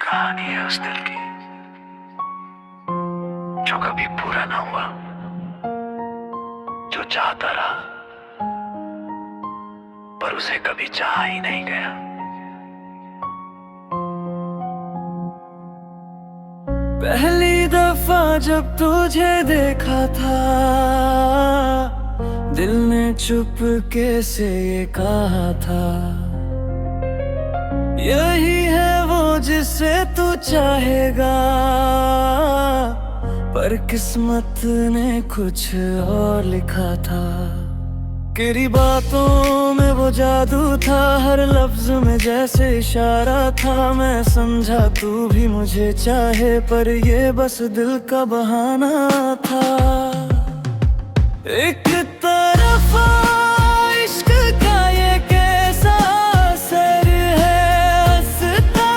कहानी है उस दिल की जो कभी पूरा ना हुआ, जो चाहता रहा पर उसे कभी चाहा ही नहीं गया। पहली दफा जब तुझे देखा था, दिल ने चुपके से ये कहा था, यही है वो जिसे तू चाहेगा। पर किस्मत ने कुछ और लिखा था। तेरी बातों में वो जादू था, हर लफ्ज में जैसे इशारा था। मैं समझा तू भी मुझे चाहे, पर ये बस दिल का बहाना था। एक तरफा इश्क का ये कैसा असर है, हंसता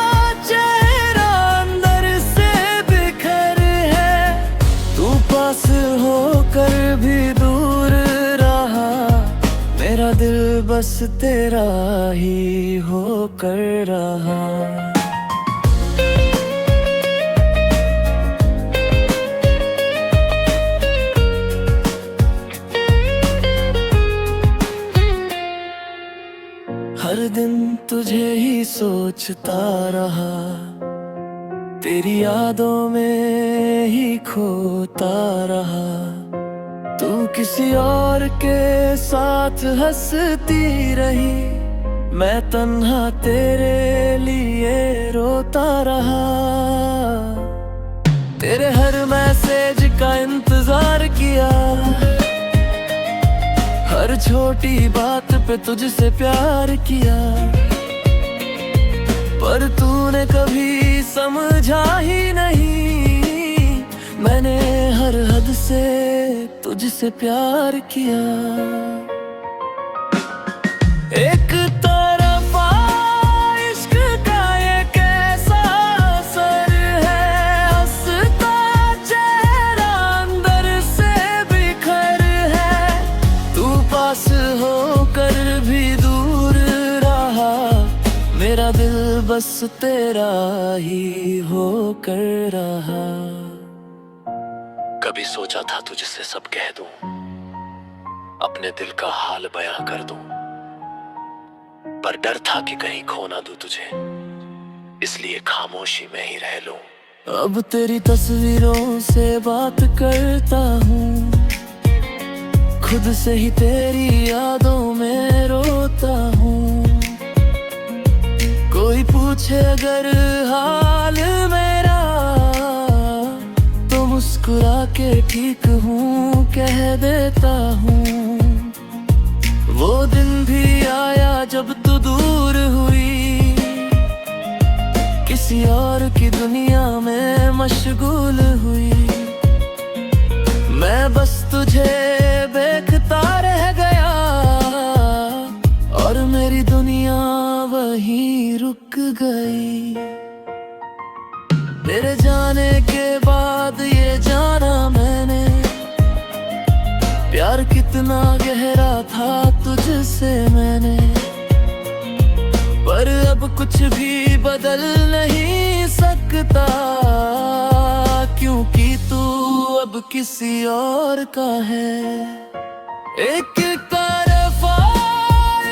चेहरा अंदर से बिखर है। तू पास होकर भी दूर रहा, मेरा दिल बस तेरा ही होकर रहा। हर दिन तुझे ही सोचता रहा, तेरी यादों में ही खोता रहा। तू किसी और के साथ हंसती रही, मैं तन्हा तेरे लिए रोता रहा। तेरे हर मैसेज का इंतजार किया, हर छोटी बात पे तुझसे प्यार किया। पर तूने कभी समझा ही नहीं, मैंने हर हद से तुझसे प्यार किया। एक तरफा इश्क का ये कैसा असर है, हंसता चेहरा अंदर से बिखर है। तू पास होकर भी दूर रहा, मेरा दिल बस तेरा ही होकर रहा। कभी सोचा था तुझसे सब कह दूं, अपने दिल का हाल बयां कर दूं, पर डर था कि कहीं खो ना दूं तुझे, इसलिए खामोशी में ही रह लूं। अब तेरी तस्वीरों से बात करता हूँ, खुद से ही तेरी यादों में रोता हूँ। कोई पूछे अगर हाल मेरा, तो मुस्कुरा के ठीक हूँ कह देता हूँ। वो दिन भी आया जब तू दूर हुई, किसी और की दुनिया में मशगूल हुई। मैं बस तुझे देखता रह गया, और मेरी दुनिया वहीं रुक गई। तेरे जाने के बाद ये जाना मैंने, प्यार कितना गहरा था तुझसे मैंने। पर अब कुछ भी बदल नहीं सकता, क्योंकि तू अब किसी और का है। एक तरफा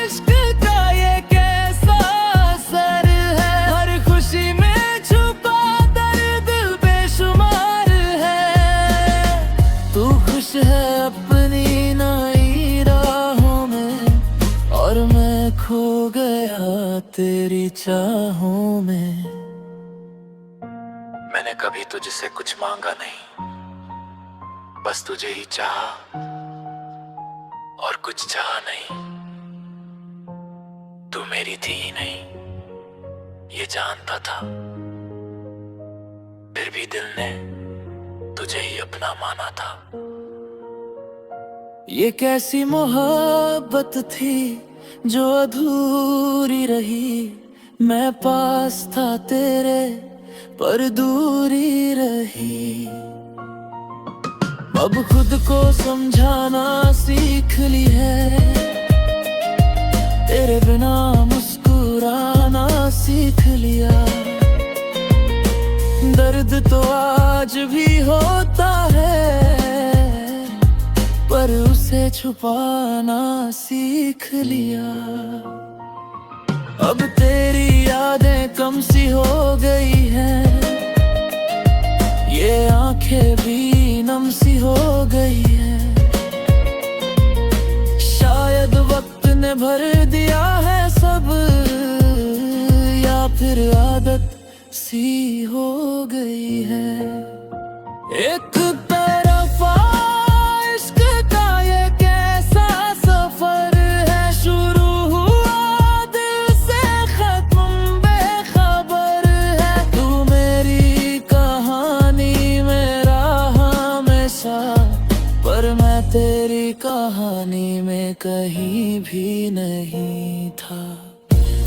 इश्क का ये कैसा असर है, हर खुशी में छुपा दर्द बेशुमार है। तू खुश है अपनी नई राहों में, और मैं खो गया तेरी चाहों में। मैंने कभी तुझसे कुछ मांगा नहीं, बस तुझे ही चाहा और कुछ चाहा नहीं। तू मेरी थी ही नहीं, ये जानता था, फिर भी दिल ने तुझे ही अपना माना था। ये कैसी मोहब्बत थी जो अधूरी रही, मैं पास था तेरे पर दूरी रही। अब खुद को समझाना सीख ली है, तेरे बिना मुस्कुराना सीख लिया। तो आज भी होता है, पर उसे छुपाना सीख लिया। अब तेरी यादें कम सी हो गई हैं, ये आंखें भी नम सी हो गई हैं। शायद वक्त ने भर दिया है सब, या फिर आदत सी हो गई है। एक तरफा इश्क का ये कैसा सफर है, शुरू हुआ दिल से खत्म बेखबर है। तू मेरी कहानी मेरा हमेशा, पर मैं तेरी कहानी में कहीं भी नहीं था।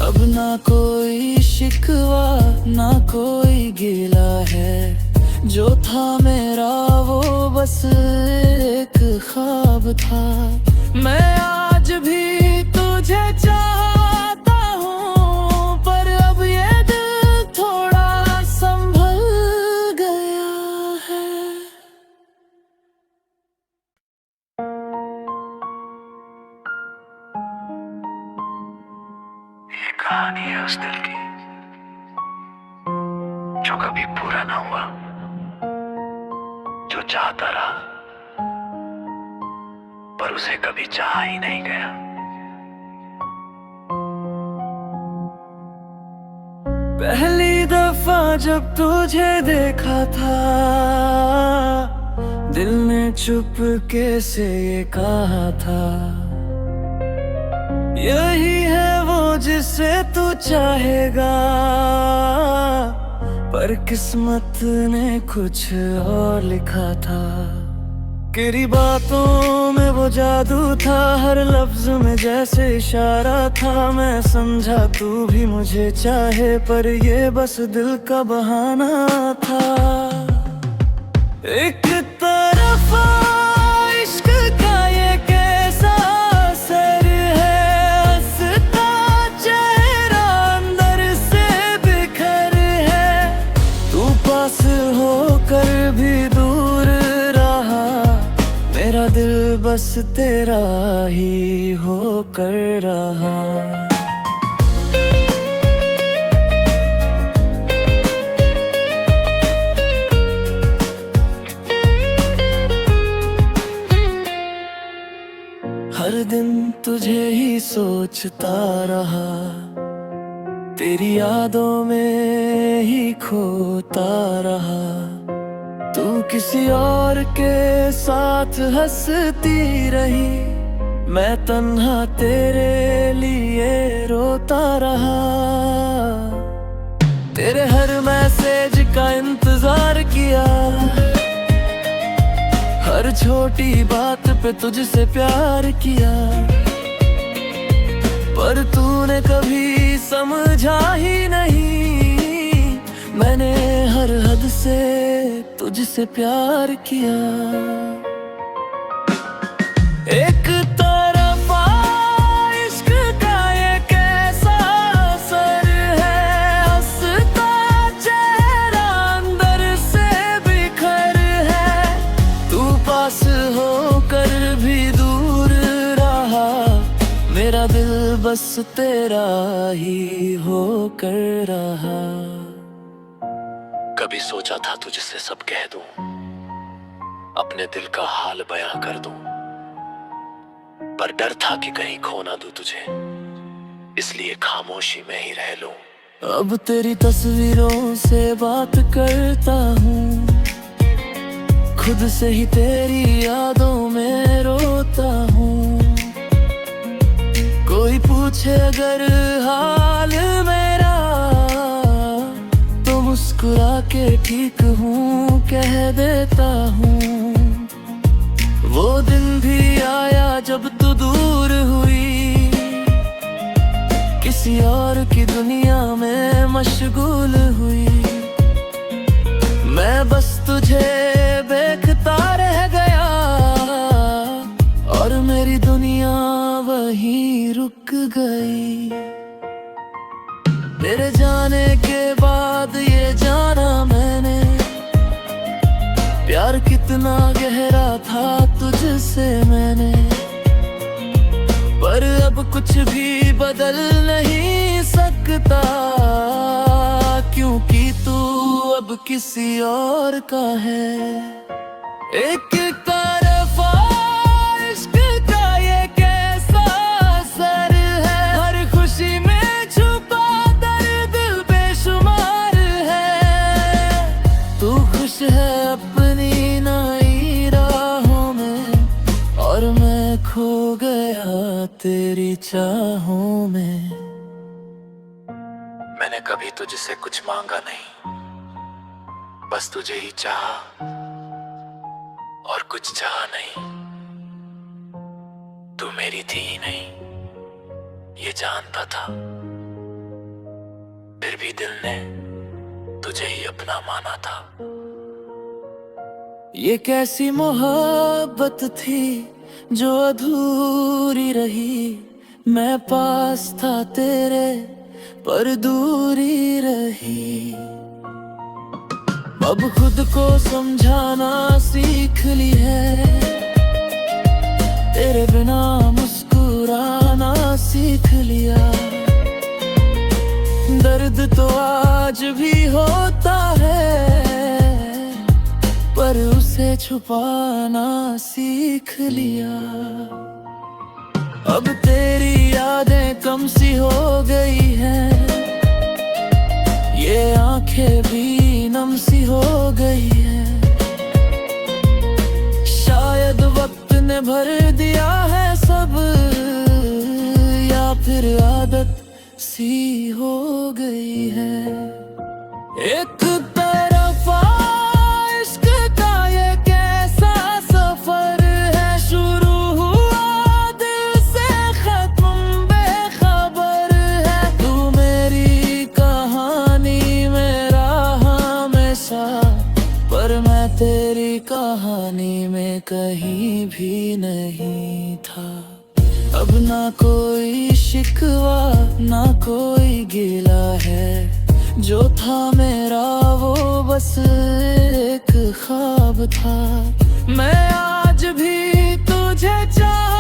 अब ना कोई शिकवा ना कोई गिला है, जो था मेरा वो बस एक ख्वाब था। मैं आज भी तुझे चाहता हूँ, पर अब ये दिल थोड़ा संभल गया है। ये कहानी है उस दिल की जो कभी पूरा ना हुआ, जो चाहता रहा पर उसे कभी चाहा ही नहीं गया। पहली दफा जब तुझे देखा था, दिल ने चुपके से ये कहा था, यही है वो जिसे तू चाहेगा। पर किस्मत ने कुछ और लिखा था। तेरी बातों में वो जादू था, हर लफ्ज में जैसे इशारा था। मैं समझा तू भी मुझे चाहे, पर ये बस दिल का बहाना था। एक तरफा इश्क का ये कैसा असर है, हंसता चेहरा अंदर से बिखर है। तू पास होकर भी दूर रहा, मेरा दिल बस तेरा ही होकर रहा। हर दिन तुझे ही सोचता रहा, तेरी यादों में ही खोता रहा। तू किसी और के साथ हंसती रही, मैं तन्हा तेरे लिए रोता रहा। तेरे हर मैसेज का इंतजार किया, हर छोटी बात पे तुझसे प्यार किया। पर तूने कभी समझा ही नहीं, मैंने हर हद से तुझसे प्यार किया। एक तरफा इश्क का ये कैसा असर है, हंसता चेहरा अंदर से बिखर है। तू पास होकर भी दूर रहा, मेरा दिल बस तेरा ही होकर रहा। कभी सोचा था तुझसे सब कह दूं, अपने दिल का हाल बयां कर दूं, पर डर था कि कहीं खो ना दूं तुझे, इसलिए खामोशी में ही रह लूं। अब तेरी तस्वीरों से बात करता हूँ, खुद से ही तेरी यादों में रोता हूँ। कोई पूछे अगर हाल मेरा, तो मुस्कुरा के ठीक हूँ कह देता हूँ। वो दिन भी आया जब तू दूर हुई, किसी और की दुनिया में मशगूल हुई। मैं बस तुझे देखता रह गया, और मेरी दुनिया वहीं रुक गई। तेरे जाने के बाद ये जाना मैंने, कितना गहरा था तुझसे मैंने, पर अब कुछ भी बदल नहीं सकता, क्योंकि तू अब किसी और का है। एक तरफा इश्क का ये कैसा असर है, हर खुशी में छुपा दर्द बेशुमार है। तू खुश है अपनी नई राहों में, और मैं खो गया तेरी चाहों में। मैंने कभी तुझसे कुछ मांगा नहीं, बस तुझे ही चाहा और कुछ चाहा नहीं। तू मेरी थी ही नहीं, ये जानता था, फिर भी दिल ने तुझे ही अपना माना था। ये कैसी मोहब्बत थी जो अधूरी रही, मैं पास था तेरे पर दूरी रही। अब खुद को समझाना सीख ली है, तेरे बिना मुस्कुराना सीख लिया। दर्द तो आज भी होता है, पर उसे छुपाना सीख लिया। अब तेरी यादें कम सी हो गई हैं, ये आंखें भी नम सी हो गई हैं। शायद वक्त ने भर दिया है सब, या फिर आदत सी हो गई है। एक तरफा इश्क का ये कैसा सफर है, शुरू हुआ दिल से खत्म बेखबर है। तू मेरी कहानी मेरा हमेशा, पर मैं तेरी कहानी में कहीं भी नहीं था। अब ना कोई शिकवा ना कोई गिला है, जो था मेरा वो बस एक ख्वाब था। मैं आज भी तुझे चाहता